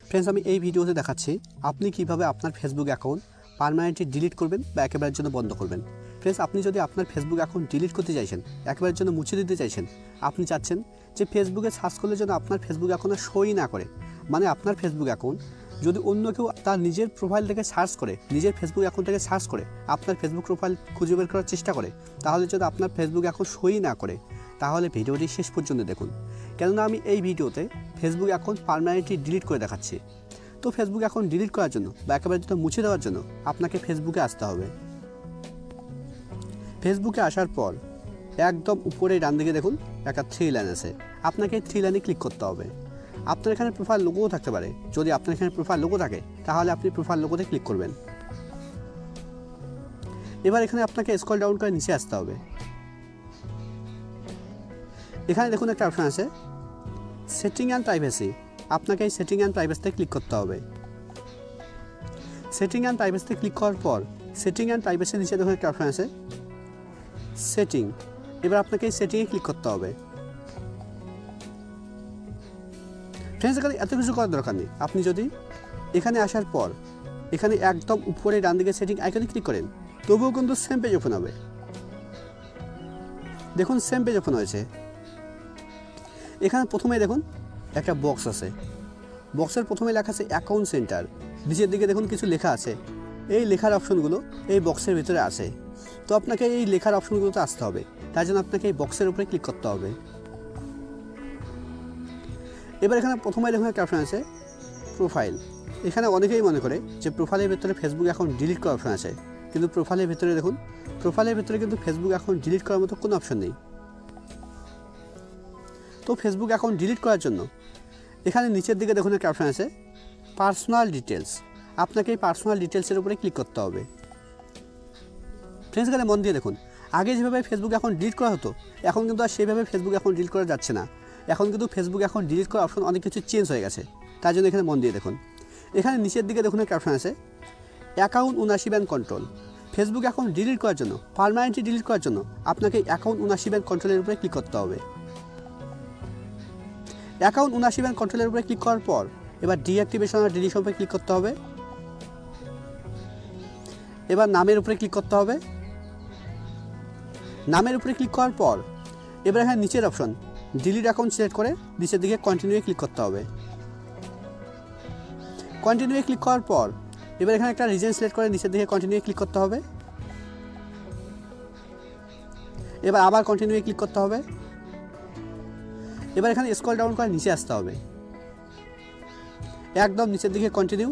Friends, আমি এই ভিডিওতে দেখাচ্ছি আপনি কিভাবে আপনার ফেসবুক অ্যাকাউন্ট পার্মানেন্টলি ডিলিট করবেন বা একেবারের জন্য বন্ধ করবেন। ফ্রেন্ডস, আপনি যদি আপনার ফেসবুক অ্যাকাউন্ট ডিলিট করতে চাইছেন, একেবারের জন্য মুছে দিতে চাইছেন, আপনি চাচ্ছেন যে ফেসবুকে সার্চ করলে যেন আপনার ফেসবুক অ্যাকাউন্টে শোই না করে, মানে আপনার ফেসবুক অ্যাকাউন্ট যদি অন্য কেউ তার নিজের প্রোফাইল থেকে সার্চ করে, নিজের ফেসবুক অ্যাকাউন্ট থেকে সার্চ করে আপনার ফেসবুক প্রোফাইল খুঁজে বের করার চেষ্টা করে, তাহলে যদি আপনার ফেসবুক অ্যাকাউন্ট সই না করে, তাহলে ভিডিওটি শেষ পর্যন্ত দেখুন। কেননা আমি এই ভিডিওতে ফেসবুক অ্যাকাউন্ট পার্মানেন্টলি ডিলিট করে দেখাচ্ছি। তো ফেসবুক অ্যাকাউন্ট ডিলিট করার জন্য বা একেবারে যদি মুছে দেওয়ার জন্য আপনাকে ফেসবুকে আসতে হবে। ফেসবুকে আসার পর একদম উপরে ডান দিকে দেখুন একটা 3 লাইন আছে, আপনাকে 3 লাইনে ক্লিক করতে হবে। আপনার এখানে প্রোফাইল লোগোও থাকতে পারে, যদি আপনার এখানে প্রোফাইল লোগো থাকে তাহলে আপনি প্রোফাইল লোগোতে ক্লিক করবেন। এবার এখানে আপনাকে স্ক্রল ডাউন করে নিচে আসতে হবে। এখানে দেখুন একটা অপশন আছে সেটিং অ্যান্ড প্রাইভেসি, আপনাকে এই সেটিং অ্যান্ড প্রাইভেসিতে ক্লিক করতে হবে। সেটিং অ্যান্ড প্রাইভেসিতে ক্লিক করার পর সেটিং অ্যান্ড প্রাইভেসির নিচে দেখুন একটা অপশন আছে সেটিং, এবার আপনাকে এই সেটিংয়ে ক্লিক করতে হবে। ফ্রেন্ডস, এখানে এত কিছু করার দরকার নেই। আপনি যদি এখানে আসার পর এখানে একদম উপরে ডান দিকে সেটিং আইকনে ক্লিক করেন, তবুও কিন্তু সেম পেজ ওপেন হবে। দেখুন সেম পেজ ওপেন হয়েছে। এখানে প্রথমে দেখুন একটা বক্স আছে, বক্সের প্রথমে লেখা আছে অ্যাকাউন্ট সেন্টার, নিচের দিকে দেখুন কিছু লেখা আছে। এই লেখার অপশনগুলো এই বক্সের ভিতরে আছে। তো আপনাকে এই লেখার অপশনগুলোতে আসতে হবে, তার জন্য আপনাকে এই বক্সের উপরে ক্লিক করতে হবে। এবার এখানে প্রথমে দেখুন একটা অপশন আছে প্রোফাইল। এখানে অনেকেই মনে করে যে প্রোফাইলের ভিতরে ফেসবুক অ্যাকাউন্ট ডিলিট করার অপশন আছে, কিন্তু প্রোফাইলের ভিতরে দেখুন প্রোফাইলের ভিতরে কিন্তু ফেসবুক অ্যাকাউন্ট ডিলিট করার মতো কোনো অপশন নেই। তো ফেসবুক অ্যাকাউন্ট ডিলিট করার জন্য এখানে নিচের দিকে দেখুন একটা অপশন আছে পার্সোনাল ডিটেলস, আপনাকে এই পার্সোনাল ডিটেলসের উপরে ক্লিক করতে হবে। ফ্রেন্ডস, এখানে মন দিয়ে দেখুন, আগে যেভাবে ফেসবুক অ্যাকাউন্ট ডিলিট করা হতো এখন কিন্তু আর সেভাবে ফেসবুক অ্যাকাউন্ট ডিলিট করা যাচ্ছে না। এখন কিন্তু ফেসবুক অ্যাকাউন্ট ডিলিট করার অপশন অনেক কিছু চেঞ্জ হয়ে গেছে, তার জন্য এখানে মন দিয়ে দেখুন। এখানে নিচের দিকে দেখুন একটা অপশন আছে account ownership and control. Facebook account delete করার জন্য, পার্মানেন্টলি ডিলিট করার জন্য আপনাকে অ্যাকাউন্ট ওনারশিপ অ্যান্ড কন্ট্রোলের উপরে ক্লিক করতে হবে। অ্যাকাউন্ট ওনারশিপ অ্যান্ড কন্ট্রোলের উপরে ক্লিক করার পর এবার ডিঅ্যাক্টিভেশন আর ডিলিশন উপরে ক্লিক করতে হবে। এবার নামের উপরে ক্লিক করতে হবে। নামের উপরে ক্লিক করার পর এবার এখানে নিচের অপশন ডিলিট অ্যাকাউন্ট সিলেক্ট করে নিচের দিকে কন্টিনিউয়ে ক্লিক করতে হবে। কন্টিনিউয়ে ক্লিক করার পর এবার এখানে একটা রিজন সিলেক্ট করে নিচের দিকে কন্টিনিউয়ে ক্লিক করতে হবে। এবার আবার কন্টিনিউয়ে ক্লিক করতে হবে। এবার এখানে স্ক্রল ডাউন করে নিচে আসতে হবে, একদম নিচের দিকে কন্টিনিউ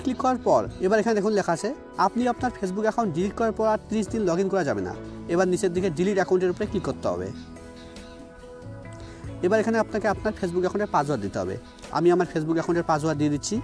ক্লিক করার পর এবার এখানে দেখুন লেখা আছে আপনি আপনার ফেসবুক অ্যাকাউন্ট ডিলিট করার পর আর 30 দিন লগ ইন করা যাবে না। এবার নিচের দিকে ডিলিট অ্যাকাউন্টের উপরে ক্লিক করতে হবে। এবার এখানে আপনাকে আপনার ফেসবুক অ্যাকাউন্টের পাসওয়ার্ড দিতে হবে। আমি আমার ফেসবুক অ্যাকাউন্টের পাসওয়ার্ড দিয়ে দিচ্ছি।